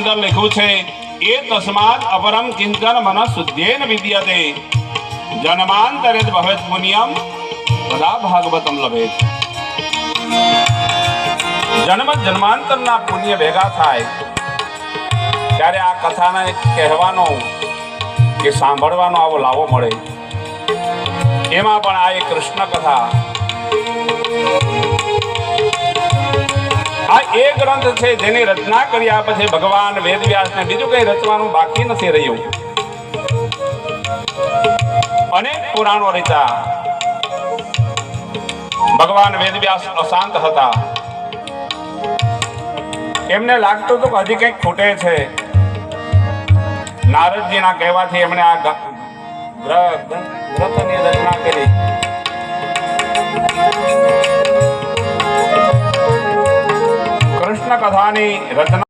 અંદર લખ્યું છે એ તસ્માદ અપરમ કિંચન મન શુદ્ધેન વિદ્યતે જન્માંતરે ભવેત પુણ્યમ તદા ભાગવતમ લભેત. જન્મ જન્માંતરના પુણ્ય ભેગા થાય ત્યારે આ કથાને કહેવાનો કે સાંભળવાનો આવો લાવો મળે. એમાં પણ આ એક કૃષ્ણ કથા, આ એ ગ્રંથ છે જેની રચના કર્યા પછી ભગવાન વેદવ્યાસને બીજું કઈ રચવાનું બાકી નથી રહ્યું. અનેક પુરાણો રચ્યા. ભગવાન વેદવ્યાસ અશાંત હતા. એમને લાગતું હતું કે હજી કંઈક ખૂટે છે. નારદજીના કહેવાથી એમણે આ ગ્રંથની રચના કરી. કૃષ્ણ કથાની રચના